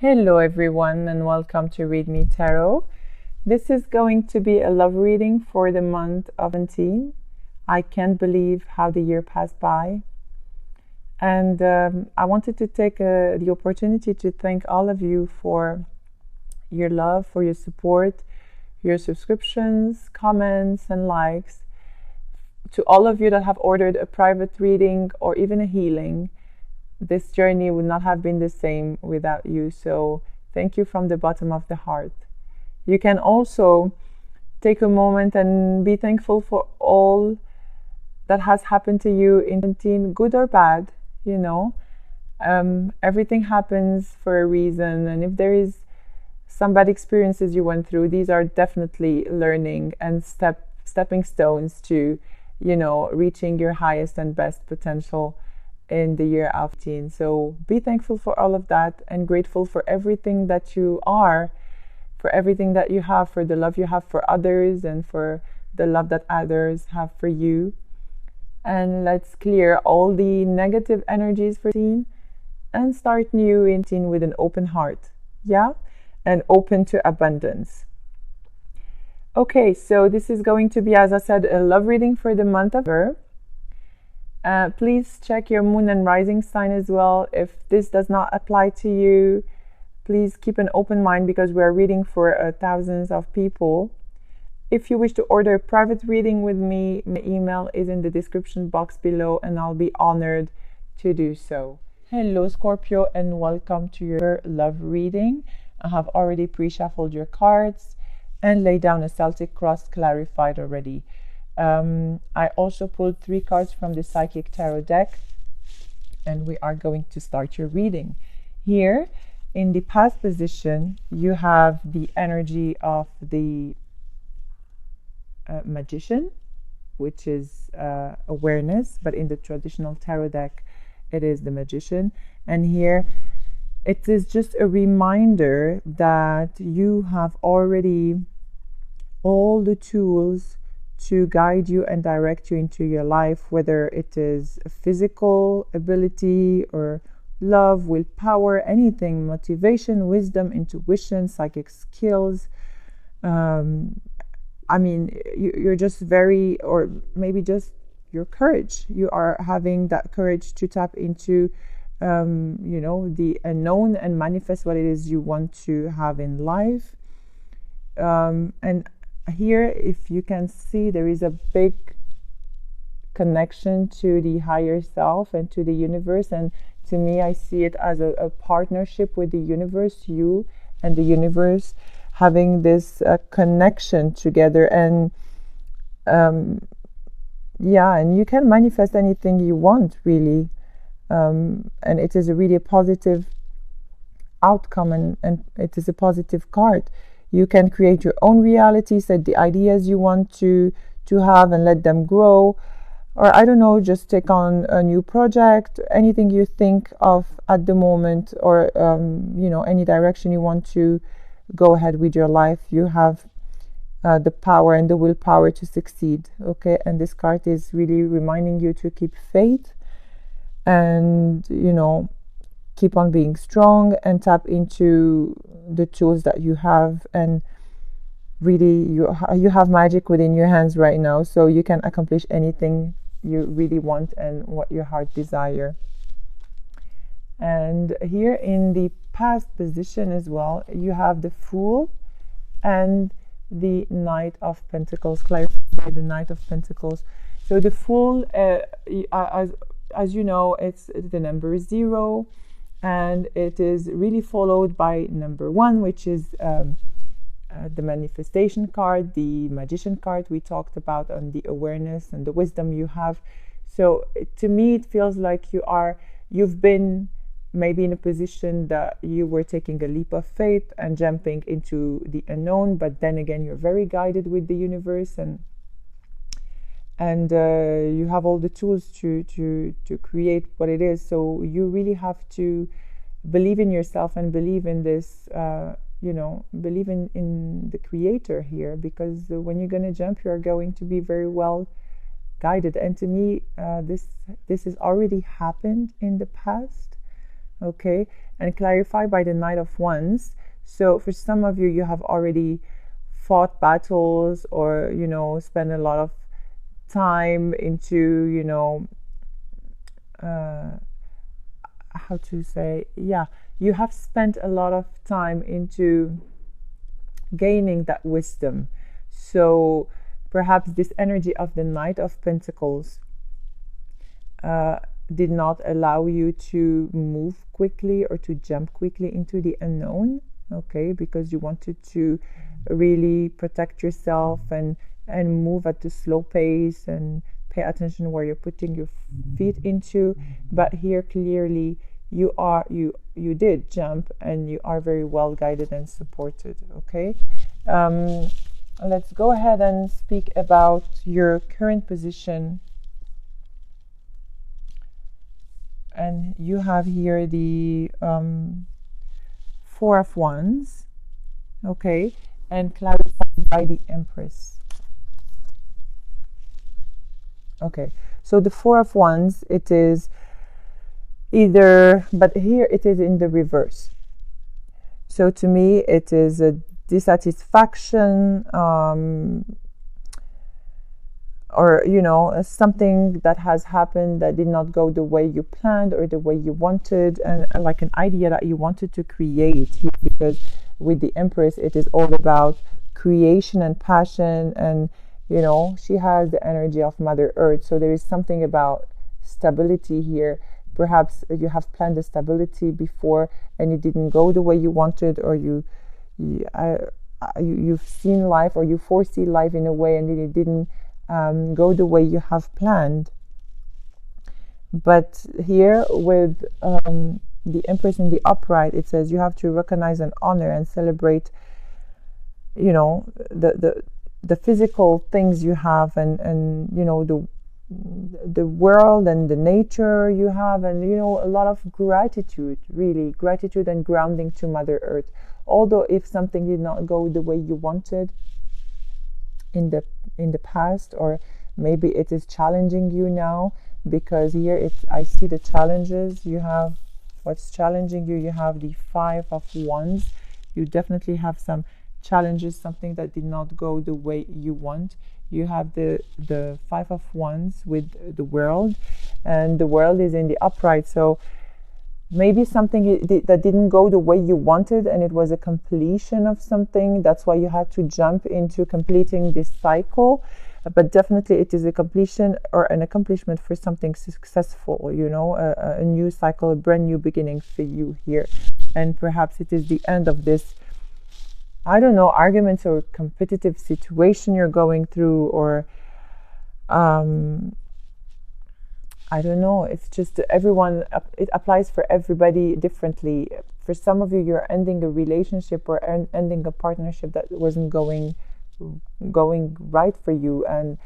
Hello everyone and welcome to Read Me Tarot. This is going to be a love reading for the month of 17. I can't believe how the year passed by. And I wanted to take the opportunity to thank all of you for your love, for your support, your subscriptions, comments and likes. To all of you that have ordered a private reading or even a healing, this journey would not have been the same without you. So thank you from the bottom of the heart. You can also take a moment and be thankful for all that has happened to you in 2017, good or bad. Everything happens for a reason, and if there is some bad experiences you went through, these are definitely learning and stepping stones to reaching your highest and best potential in the year of 18. So be thankful for all of that and grateful for everything that you are, for everything that you have, for the love you have for others and for the love that others have for you. And let's clear all the negative energies for 18 and start new in 18 with an open heart, and open to abundance. Okay, so this is going to be, as I said, a love reading for the month of November. Please check your moon and rising sign as well. If this does not apply to you, please keep an open mind because we are reading for thousands of people. If you wish to order a private reading with me, my email is in the description box below and I'll be honored to do so. Hello Scorpio and welcome to your love reading. I have already pre-shuffled your cards and laid down a Celtic cross clarified already. I also pulled 3 cards from the Psychic Tarot deck and we are going to start your reading. Here in the past position you have the energy of the Magician, which is awareness, but in the traditional tarot deck it is the Magician, and here it is just a reminder that you have already all the tools to guide you and direct you into your life, whether it is a physical ability or love, willpower, anything, motivation, wisdom, intuition, psychic skills. You're just very, or maybe just your courage. You are having that courage to tap into, the unknown and manifest what it is you want to have in life. And here, if you can see, there is a big connection to the higher self and to the universe. And to me, I see it as a partnership with the universe, you and the universe having this connection together. And and you can manifest anything you want, really. And it is really a positive outcome, and it is a positive card. You can create your own reality, set the ideas you want to have and let them grow. Or I don't know, just take on a new project, anything you think of at the moment, or any direction you want to go ahead with your life. You have the power and the willpower to succeed. Okay, and this card is really reminding you to keep faith and keep on being strong and tap into the tools that you have. And really you have magic within your hands right now, so you can accomplish anything you really want and what your heart desire. And here in the past position as well, you have the Fool and the Knight of Pentacles. Clarify the Knight of Pentacles. So the Fool, as you know, it's the number 0, and it is really followed by number 1, which is the manifestation card, the Magician card we talked about, on the awareness and the wisdom you have. So to me, it feels like you've been maybe in a position that you were taking a leap of faith and jumping into the unknown, but then again, you're very guided with the universe, and you have all the tools to create what it is. So you really have to believe in yourself and believe in this, believe in the creator here, because when you're going to jump, you're going to be very well guided. And to me, this has already happened in the past. okay, and clarify by the Knight of Wands. So for some of you, you have already fought battles, or spend a lot of time into how to say, yeah, you have spent a lot of time into gaining that wisdom. So perhaps this energy of the Knight of Pentacles did not allow you to move quickly or to jump quickly into the unknown, okay, because you wanted to really protect yourself and move at the slow pace and pay attention where you're putting your feet into. But here clearly you did jump, and you are very well guided and supported, okay. Let's go ahead and speak about your current position. And you have here the Four of Wands, okay, and clarified by the Empress. Okay, so the Four of Wands, it is either, but here it is in the reverse. So to me, it is a dissatisfaction, or something that has happened that did not go the way you planned or the way you wanted, and like an idea that you wanted to create here, because with the Empress it is all about creation and passion, and she has the energy of Mother Earth. So there is something about stability here. Perhaps you have planned the stability before and it didn't go the way you wanted, or you've seen life, or you foresee life in a way and it didn't go the way you have planned. But here with the Empress in the upright, it says you have to recognize and honor and celebrate the physical things you have, and the world and the nature you have, and a lot of gratitude, really gratitude and grounding to Mother Earth. Although if something did not go the way you wanted in the past, or maybe it is challenging you now, because here I see the challenges you have. What's challenging you? You have the Five of Wands. You definitely have some challenges, something that did not go the way you want. You have the Five of Wands with the World, and the World is in the upright. So maybe something that didn't go the way you wanted, and it was a completion of something. That's why you had to jump into completing this cycle. But definitely it is a completion or an accomplishment for something successful, a new cycle, a brand new beginning for you here. And perhaps it is the end of this, I don't know, arguments or competitive situation you're going through, or I don't know. It's just everyone, it applies for everybody differently. For some of you, you're ending a relationship or ending a partnership that wasn't going right for you, and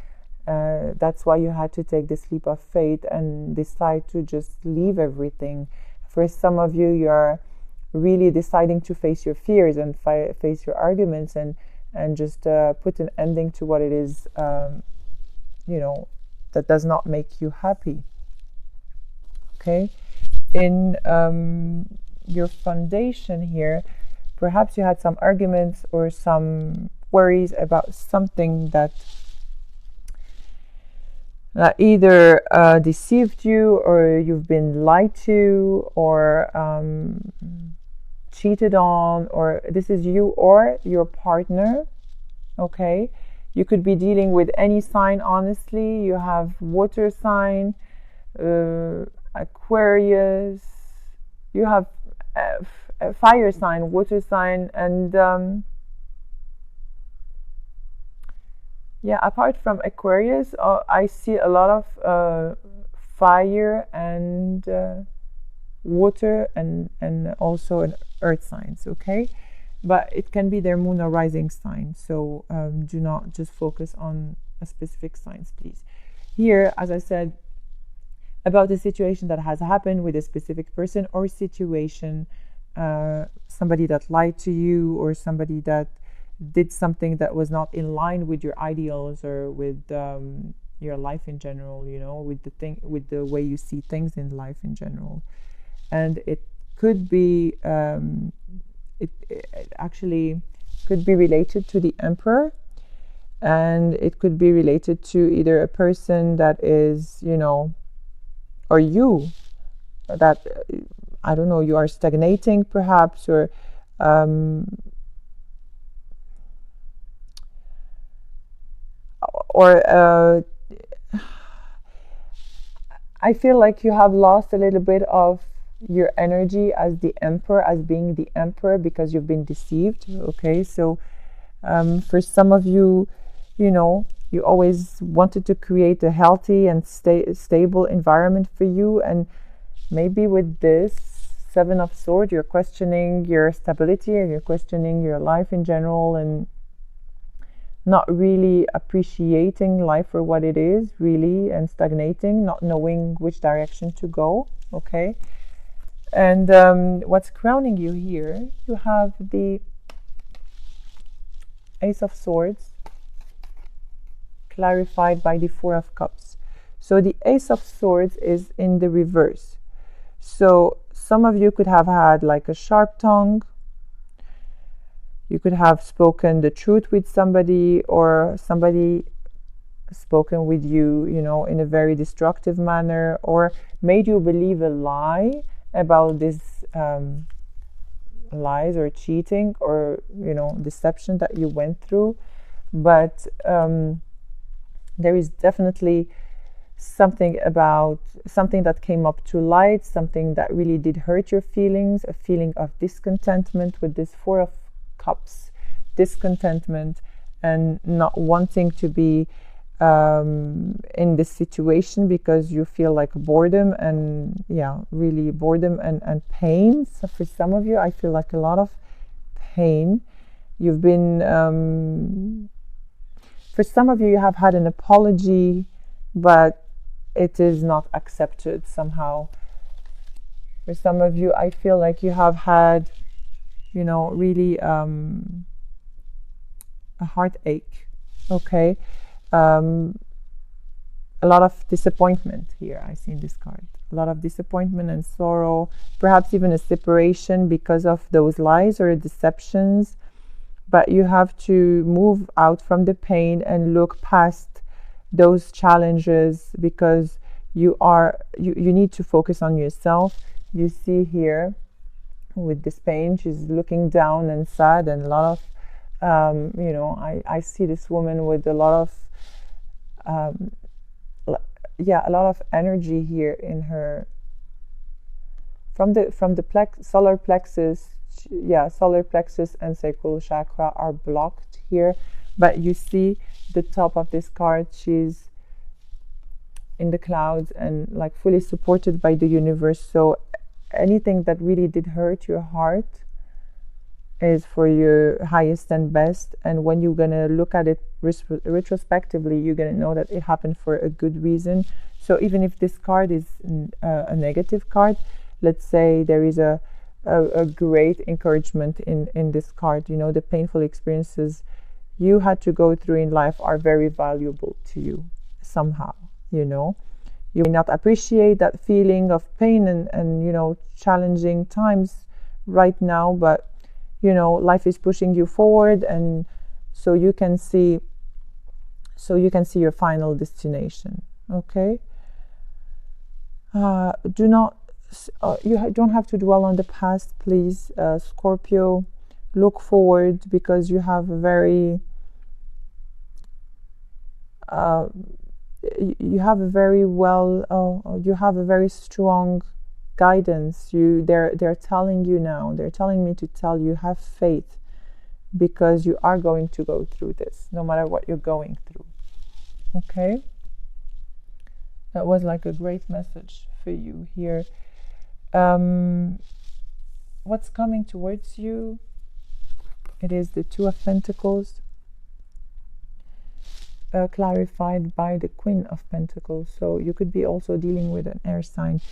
that's why you had to take this leap of faith and decide to just leave everything. For some of you, you're really deciding to face your fears and face your arguments, and just put an ending to what it is, that does not make you happy. Okay, in your foundation here, perhaps you had some arguments or some worries about something that either deceived you, or you've been lied to, or cheated on, or this is you or your partner. Okay, you could be dealing with any sign. Honestly, you have water sign, Aquarius, you have a fire sign, water sign, and yeah, apart from Aquarius, I see a lot of fire and water, and also an earth signs, okay? But it can be their moon or rising sign, so do not just focus on a specific signs, please. Here, as I said, about a situation that has happened with a specific person or situation, somebody that lied to you, or somebody that did something that was not in line with your ideals, or with your life in general, with the way you see things in life in general. And it could be it actually could be related to the Emperor, and it could be related to either a person that is, or you, that I don't know, you are stagnating perhaps, or I feel like you have lost a little bit of your energy as the Emperor, as being the Emperor, because you've been deceived. Okay, so for some of you, you always wanted to create a healthy and stable environment for you, and maybe with this Seven of Swords, you're questioning your stability, and you're questioning your life in general, and not really appreciating life for what it is, really, and stagnating, not knowing which direction to go. Okay, and what's crowning you here, you have the Ace of Swords, clarified by the Four of Cups. So the Ace of Swords is in the reverse. So some of you could have had like a sharp tongue. You could have spoken the truth with somebody, or somebody spoken with you, in a very destructive manner, or made you believe a lie about this lies or cheating or, deception that you went through. But there is definitely something that came up to light, something that really did hurt your feelings, a feeling of discontentment with this Four of Cups, discontentment and not wanting to be in this situation because you feel like boredom and really boredom and pain. So for some of you, I feel like a lot of pain. You've been for some of you, you have had an apology, but it is not accepted somehow. For some of you, I feel like you have had, really a heartache. Okay. A lot of disappointment here, I see in this card. A lot of disappointment and sorrow, perhaps even a separation because of those lies or deceptions. But you have to move out from the pain and look past those challenges, because you need to focus on yourself. You see here with this pain, she's looking down and sad, and a lot of I see this woman with a lot of a lot of energy here in her, from the solar plexus. Solar plexus and sacral chakra are blocked here, but you see the top of this card, she's in the clouds and like fully supported by the universe. So anything that really did hurt your heart is for your highest and best, and when you're gonna look at it retrospectively, you're gonna know that it happened for a good reason. So even if this card is a negative card, let's say there is a great encouragement in this card. The painful experiences you had to go through in life are very valuable to you somehow. You may not appreciate that feeling of pain and challenging times right now, but life is pushing you forward, and so you can see your final destination. Okay. You don't have to dwell on the past, please, Scorpio. Look forward, because you have a very you have a very strong guidance. They're telling you now, they're telling me to tell you, have faith, because you are going to go through this no matter what you're going through. Okay, that was like a great message for you here. What's coming towards you? It is the Two of Pentacles, clarified by the Queen of Pentacles. So you could be also dealing with an air sign.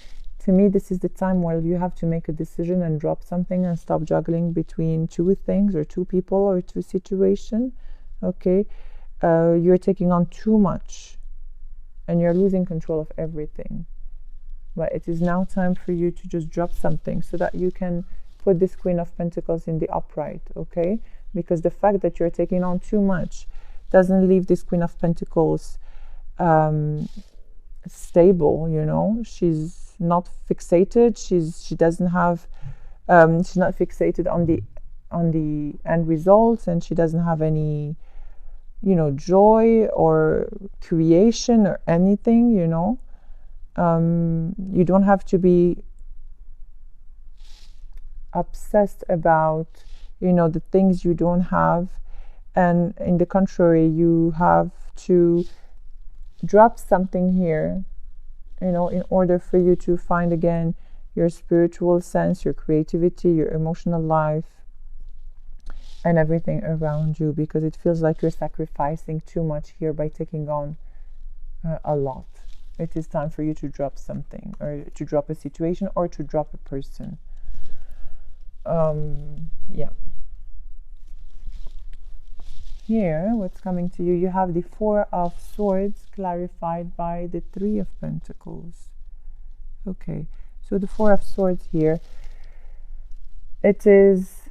To me, this is the time where you have to make a decision and drop something and stop juggling between two things or two people or two situations. Okay, you're taking on too much and you're losing control of everything. But it is now time for you to just drop something so that you can put this Queen of Pentacles in the upright, okay? Because the fact that you're taking on too much doesn't leave this Queen of Pentacles stable, you know. She's not fixated. She doesn't have she's not fixated on the end results, and she doesn't have any, you know, joy or creation or anything, you know. You don't have to be obsessed about, you know, the things you don't have, and in the contrary, you have to drop something here, you know, in order for you to find again your spiritual sense, your creativity, your emotional life, and everything around you, because it feels like you're sacrificing too much here by taking on a lot. It is time for you to drop something, or to drop a situation, or to drop a person. Yeah. Here, what's coming to you? You have the Four of Swords clarified by the Three of Pentacles. Okay, so the Four of Swords here, it is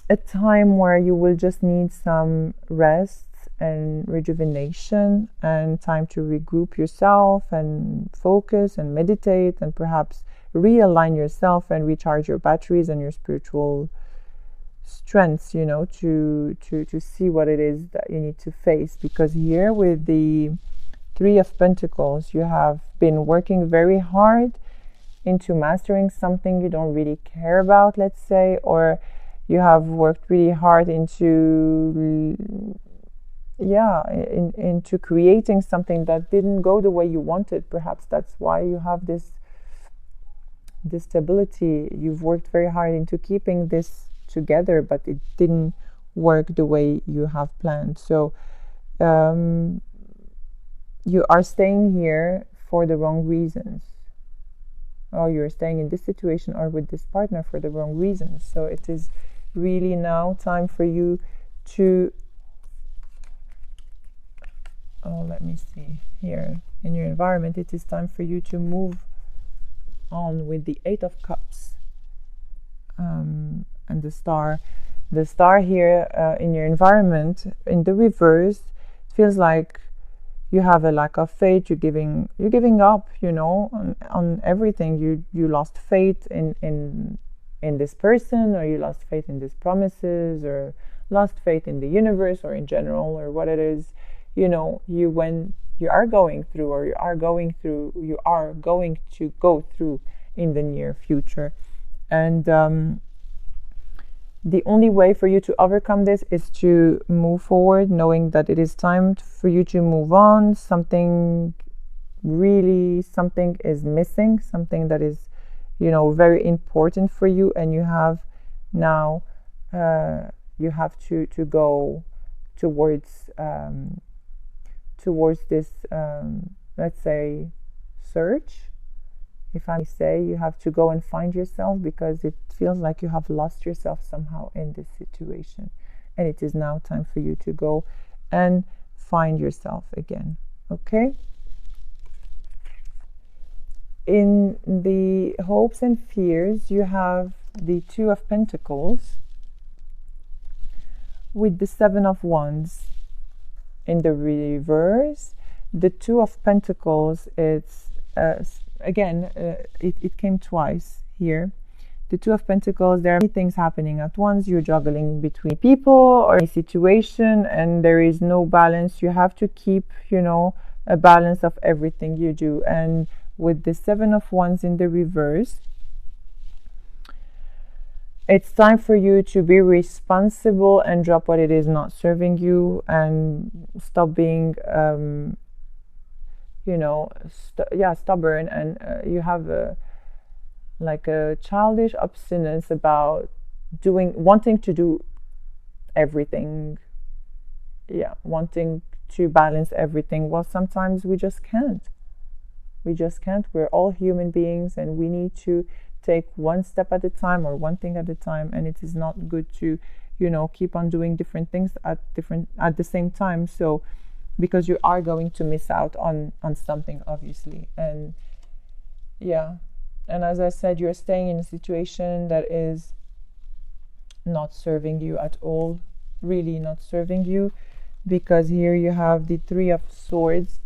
a time where you will just need some rest and rejuvenation, and time to regroup yourself and focus and meditate, and perhaps realign yourself and recharge your batteries and your spiritual strengths, you know, to see what it is that you need to face. Because here with the Three of Pentacles, you have been working very hard into mastering something you don't really care about, let's say, or you have worked really hard into into creating something that didn't go the way you wanted. Perhaps that's why you have this stability. You've worked very hard into keeping this together, but it didn't work the way you have planned. So you are staying here for the wrong reasons, or you're staying in this situation or with this partner for the wrong reasons. So it is really now time for you to let me see here in your environment. It is time for you to move on with the Eight of Cups and the Star. The Star here in your environment in the reverse, it feels like you have a lack of faith. You're giving up, you know, on everything. You lost faith in this person, or you lost faith in these promises, or lost faith in the universe, or in general, or what it is, you know, you are going through to go through in the near future. And the only way for you to overcome this is to move forward, knowing that it is time for you to move on. Something is missing, something that is, you know, very important for you, and you have now you have to go towards this let's say search, if I may say. You have to go and find yourself, because it feels like you have lost yourself somehow in this situation, and it is now time for you to go and find yourself again. Okay, in the hopes and fears, you have the Two of Pentacles with the Seven of Wands in the reverse. The Two of Pentacles, it's again it came twice here. The Two of Pentacles, there are many things happening at once. You're juggling between people or a situation, and there is no balance. You have to keep, you know, a balance of everything you do. And with the Seven of Wands in the reverse, it's time for you to be responsible and drop what it is not serving you, and stop being you know, stubborn, and you have a childish obstinance about wanting to do everything, wanting to balance everything. Well, sometimes we just can't. We're all human beings, and we need to take one step at a time, or one thing at a time, and it is not good to, you know, keep on doing different things at the same time. So because you are going to miss out on something, obviously. And Yeah. And as I said, you're staying in a situation that is not serving you at all, really not serving you, because here you have the Three of Swords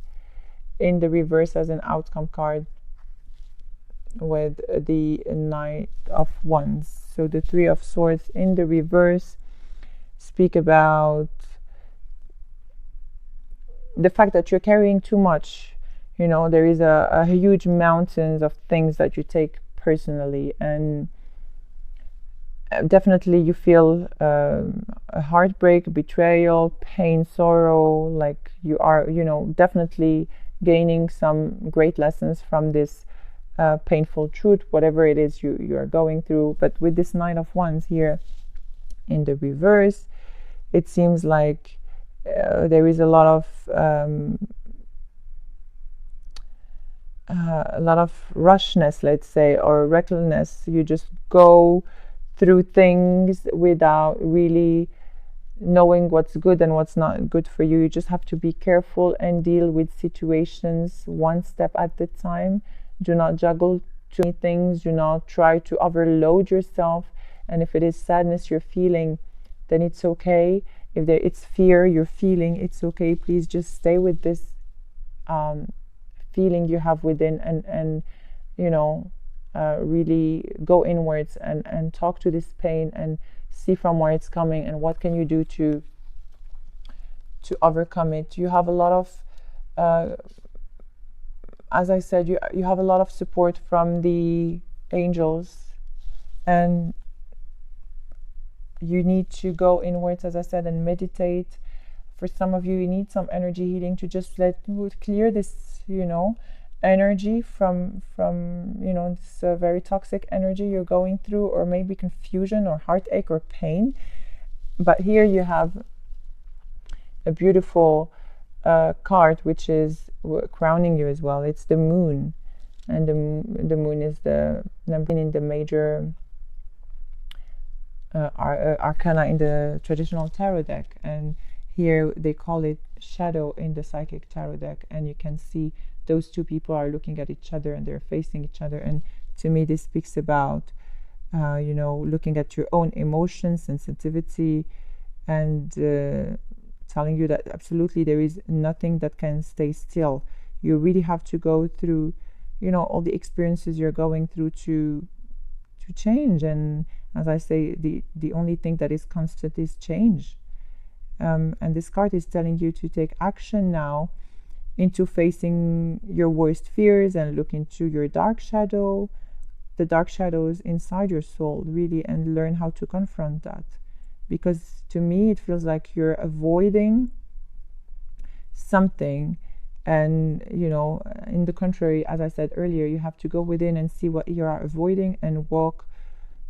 in the reverse as an outcome card with the Knight of Wands. So the Three of Swords in the reverse speak about the fact that you're carrying too much. You know, there is a huge mountains of things that you take personally, and definitely you feel a heartbreak, betrayal, pain, sorrow, like you are, you know, definitely gaining some great lessons from this painful truth, whatever it is you are going through. But with this Knight of Wands here in the reverse, it seems like there is a lot of rushness, let's say, or recklessness. You just go through things without really knowing what's good and what's not good for you. You just have to be careful and deal with situations one step at a time. Do not juggle too many things. Do not try to overload yourself. And if it is sadness you're feeling, then it's okay. If it's fear you're feeling, it's okay. Please just stay with this feeling you have within, and you know, really go inwards and talk to this pain and see from where it's coming and what can you do to overcome it. You have a lot of as I said, you have a lot of support from the angels, and you need to go inwards, as I said, and meditate. For some of you, you need some energy healing to just clear this, you know, energy from you know, this very toxic energy you're going through, or maybe confusion or heartache or pain. But here you have a beautiful card which is crowning you as well. It's the Moon, and the Moon is the number in the major arcana in the traditional tarot deck, and here they call it shadow in the psychic tarot deck. And you can see those two people are looking at each other and they're facing each other. And to me, this speaks about you know, looking at your own emotions, sensitivity, and telling you that absolutely there is nothing that can stay still. You really have to go through, you know, all the experiences you're going through to change. And as I say, the only thing that is constant is change. And this card is telling you to take action now into facing your worst fears and look into your dark shadow, the dark shadows inside your soul, really, and learn how to confront that. Because to me, it feels like you're avoiding something. And, you know, in the contrary, as I said earlier, you have to go within and see what you are avoiding and walk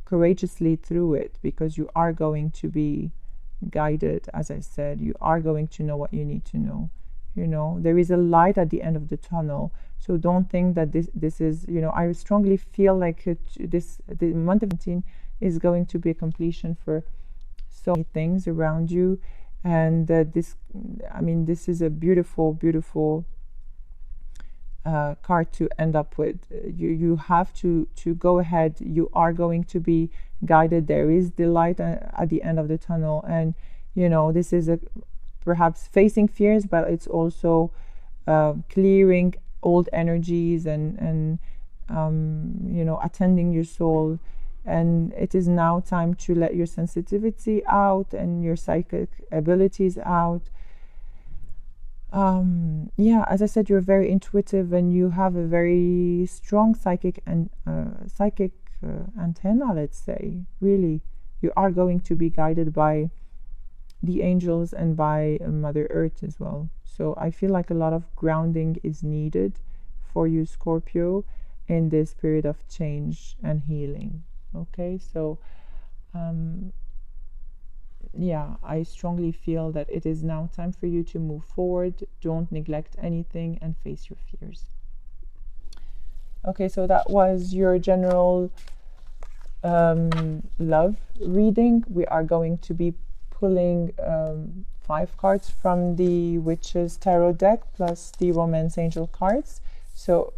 courageously through it, because you are going to be guided. As I said, you are going to know what you need to know. You know, there is a light at the end of the tunnel. So don't think that this is, you know, I strongly feel like the month of 17 is going to be a completion for so many things around you. And this is a beautiful card to end up with. You have to go ahead. You are going to be guided. There is the light at the end of the tunnel, and you know, this is perhaps facing fears, but it's also clearing old energies and you know, attending your soul. And it is now time to let your sensitivity out and your psychic abilities out. Yeah, as I said, you're very intuitive and you have a very strong psychic and antenna, let's say. Really, you are going to be guided by the angels and by Mother Earth as well. So I feel like a lot of grounding is needed for you, Scorpio, in this period of change and healing. Okay, so yeah, I strongly feel that it is now time for you to move forward. Don't neglect anything and face your fears. Okay, so that was your general love reading. We are going to be pulling 5 cards from the Witches Tarot deck plus the Romance Angel cards. So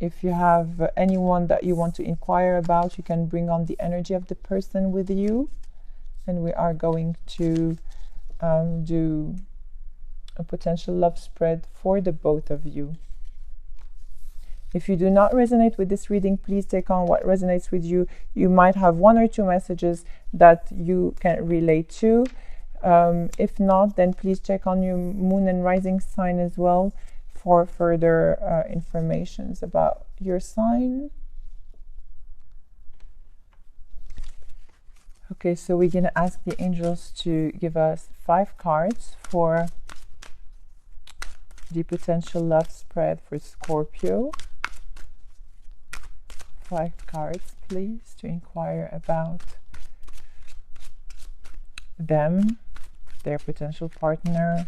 If you have anyone that you want to inquire about, you can bring on the energy of the person with you. And we are going to do a potential love spread for the both of you. If you do not resonate with this reading, please take on what resonates with you. You might have one or two messages that you can relate to. If not, then please check on your moon and rising sign as well for further informations about your sign. Okay, so we're going to ask the angels to give us 5 cards for the potential love spread for Scorpio. 5 cards, please, to inquire about them, their potential partner,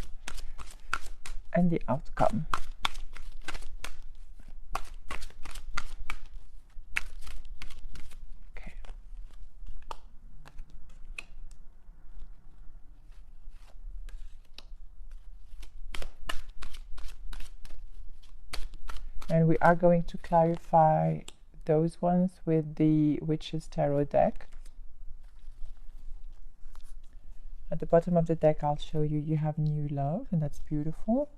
and the outcome. Okay. And we are going to clarify those ones with the Witch's Tarot deck. At the bottom of the deck, I'll show you, you have new love, and that's beautiful.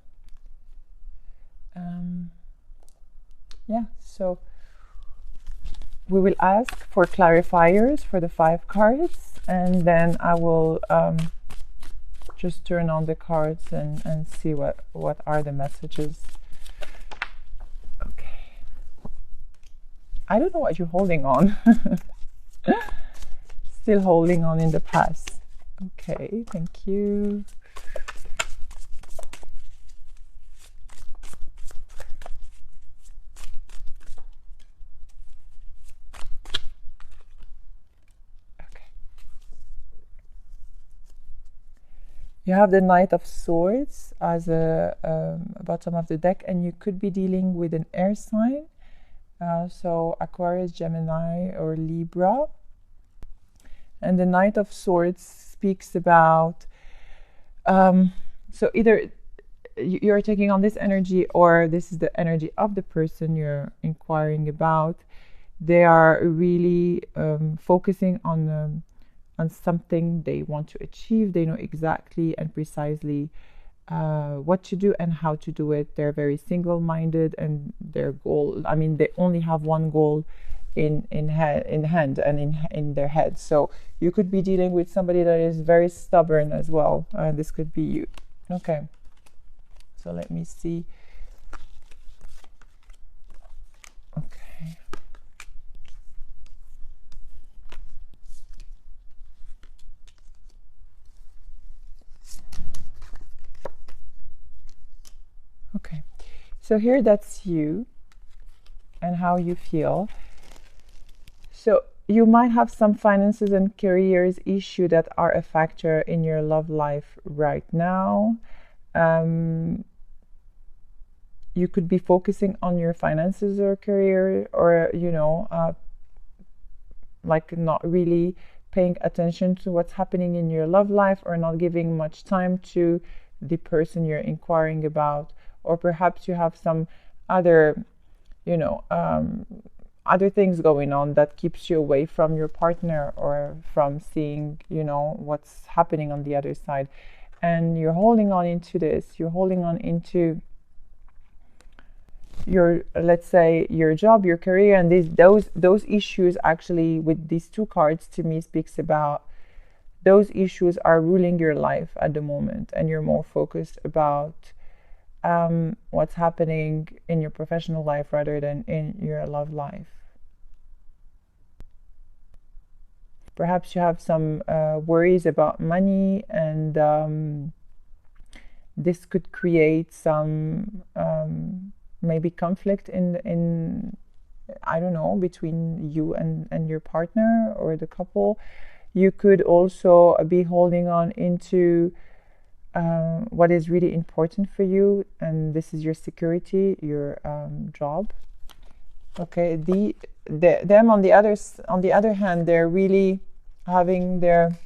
Yeah, so we will ask for clarifiers for the 5 cards, and then I will just turn on the cards and see what are the messages. Okay. I don't know what you're holding on. Still holding on in the past. Okay, thank you. Okay. You have the Knight of Swords as a bottom of the deck, and you could be dealing with an air sign. So Aquarius, Gemini, or Libra. And the Knight of Swords speaks about, so either you're taking on this energy, or this is the energy of the person you're inquiring about. They are really focusing on something they want to achieve. They know exactly and precisely what to do and how to do it. They're very single-minded, and their goal, I mean, they only have one goal in hand and in their head. So you could be dealing with somebody that is very stubborn as well. This could be you. Okay, so let me see. Okay. Okay, so here that's you and how you feel. So you might have some finances and careers issue that are a factor in your love life right now. You could be focusing on your finances or career, or like not really paying attention to what's happening in your love life, or not giving much time to the person you're inquiring about. Or perhaps you have some other other things going on that keeps you away from your partner, or from seeing what's happening on the other side. And you're holding on into this, you're holding on into your, let's say, your job, your career, and those issues actually with these 2 cards to me speaks about those issues are ruling your life at the moment, and you're more focused about what's happening in your professional life rather than in your love life. Perhaps you have some worries about money, and this could create some maybe conflict in I don't know, between you and your partner or the couple. You could also be holding on into what is really important for you, and this is your security, your job. Okay, them on the other hand, they're really having their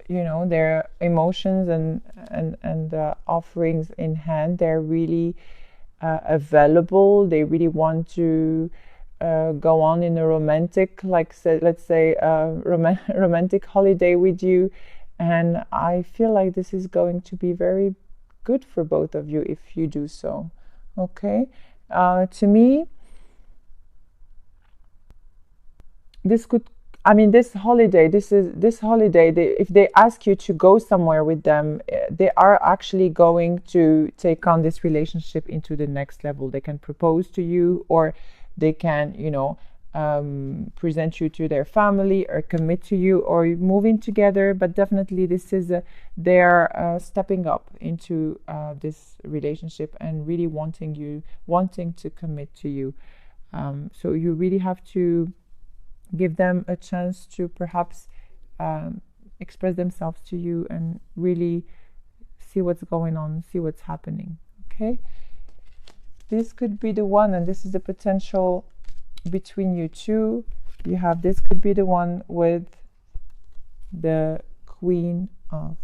their emotions and offerings in hand. They're really available. They really want to go on in a romantic, like let's say, romantic holiday with you. And I feel like this is going to be very good for both of you if you do so. Okay, to me, this could, I mean, this holiday, if they ask you to go somewhere with them, they are actually going to take on this relationship into the next level. They can propose to you, or they can, present you to their family, or commit to you, or move in together. But definitely this is they're stepping up into this relationship and really wanting to commit to you. So you really have to give them a chance to perhaps express themselves to you and really see what's going on, see what's happening. Okay, this could be the one, and this is the potential between you two. You have, this could be the one with the Queen of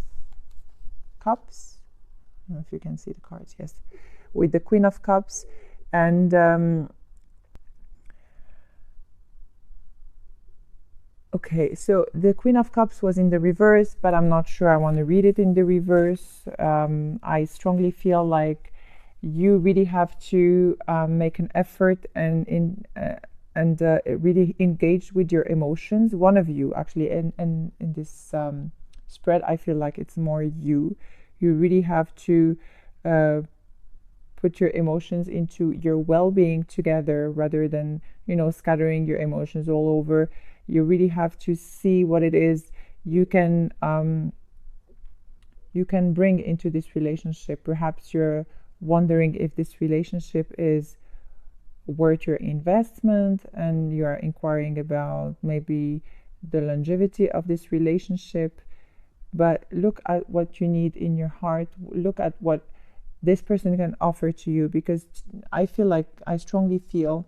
Cups. I don't know if you can see the cards. Yes, with the Queen of Cups. And okay, so the Queen of Cups was in the reverse, but I'm not sure I want to read it in the reverse. I strongly feel like you really have to make an effort and really engage with your emotions. One of you, actually, and in this spread, I feel like it's more you. You really have to put your emotions into your well-being together, rather than, scattering your emotions all over. You really have to see what it is you can bring into this relationship. Perhaps you're wondering if this relationship is worth your investment, and you are inquiring about maybe the longevity of this relationship. But look at what you need in your heart. Look at what this person can offer to you, because I strongly feel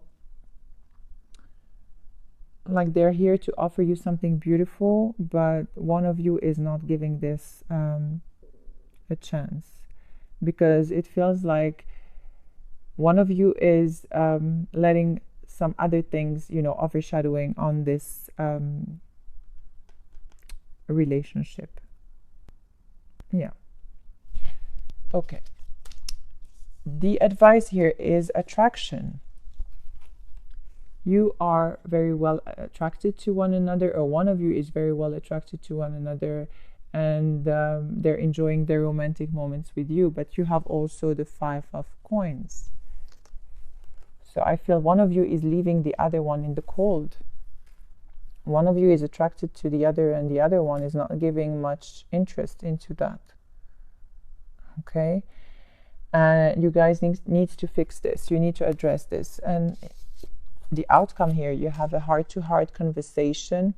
like they're here to offer you something beautiful, but one of you is not giving this a chance, because it feels like one of you is letting some other things, overshadowing on this relationship. Yeah. Okay. The advice here is attraction. You are very well attracted to one another, or one of you is very well attracted to one another, and they're enjoying their romantic moments with you. But you have also the 5 of Coins. So I feel one of you is leaving the other one in the cold. One of you is attracted to the other, and the other one is not giving much interest into that. Okay? You guys need to fix this. You need to address this. And the outcome here, you have a heart-to-heart conversation,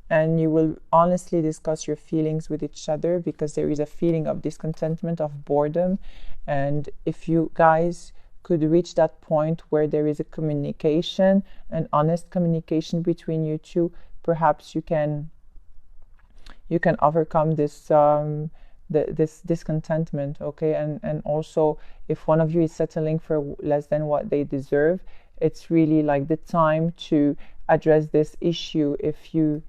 and you will honestly discuss your feelings with each other, because there is a feeling of discontentment, of boredom. And if you guys could reach that point where there is a communication, an honest communication between you two, perhaps you can overcome this this discontentment. Okay, and also, if one of you is settling for less than what they deserve, it's really like the time to address this issue if you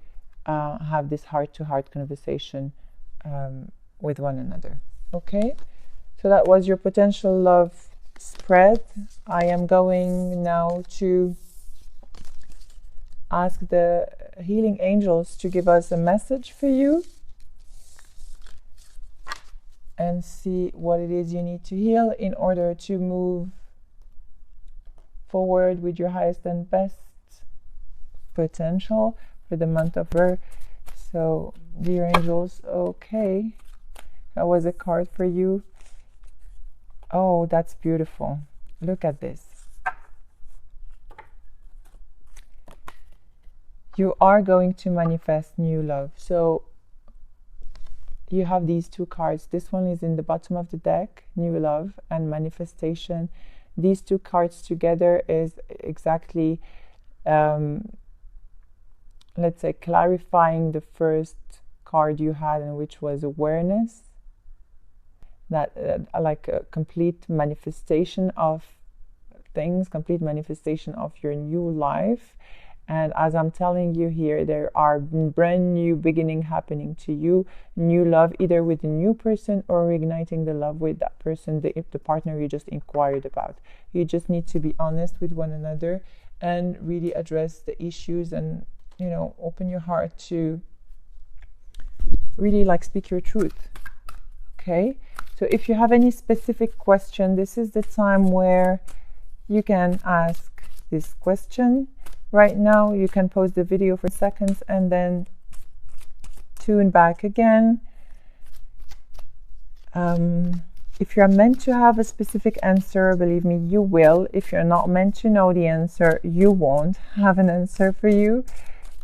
have this heart-to-heart conversation with one another. Okay, so that was your potential love spread. I am going now to ask the healing angels to give us a message for you and see what it is you need to heal in order to move forward with your highest and best potential for the month of February. So, dear angels, okay, that was a card for you. Oh, that's beautiful. Look at this. You are going to manifest new love. So you have these 2 cards. This one is in the bottom of the deck, new love and manifestation. These 2 cards together is exactly, let's say, clarifying the first card you had, and which was awareness. That like a complete manifestation of things, complete manifestation of your new life. And as I'm telling you here, there are brand new beginning happening to you, new love, either with a new person or reigniting the love with that person, the partner you just inquired about. You just need to be honest with one another and really address the issues, and open your heart to really speak your truth. Okay, so if you have any specific question, this is the time where you can ask this question. Right now, you can pause the video for seconds and then tune back again. If you're meant to have a specific answer, believe me, you will. If you're not meant to know the answer, you won't have an answer for you.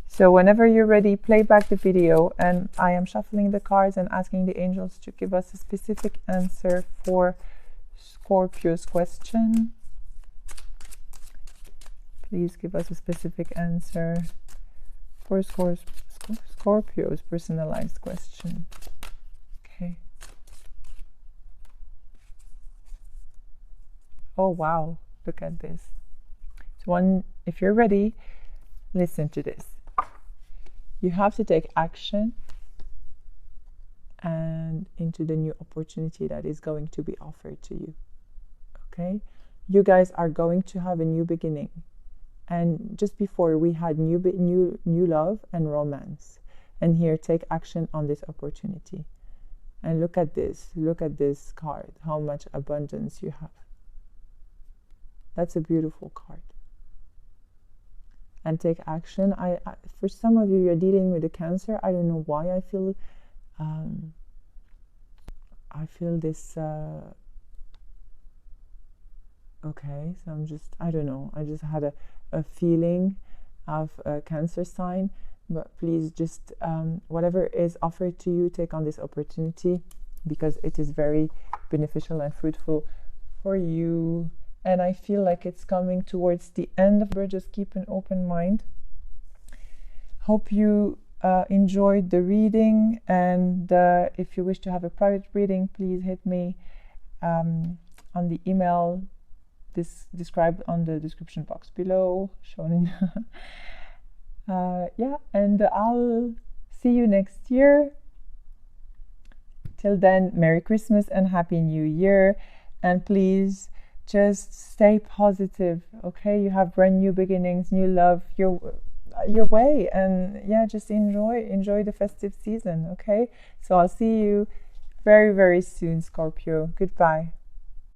So whenever you're ready, play back the video, and I am shuffling the cards and asking the angels to give us a specific answer for Scorpio's question. Please give us a specific answer for Scorpio's personalized question. Okay. Oh, wow. Look at this. So if you're ready, listen to this. You have to take action and into the new opportunity that is going to be offered to you. Okay? You guys are going to have a new beginning. And just before, we had new love and romance. And here, take action on this opportunity. And look at this card, how much abundance you have. That's a beautiful card. And take action. I for some of you, you're dealing with a Cancer. I don't know why I feel this. Okay, so I don't know. I just had a feeling of a Cancer sign. But please just, whatever is offered to you, take on this opportunity, because it is very beneficial and fruitful for you. And I feel like it's coming towards the end of it. Just keep an open mind. Hope you enjoyed the reading. And if you wish to have a private reading, please hit me on the email described on the description box below, shown in and I'll see you next year. Till then, Merry Christmas and Happy New Year. And please just stay positive, okay? You have brand new beginnings, new love your way, and just enjoy the festive season, okay? So I'll see you very, very soon, Scorpio. Goodbye.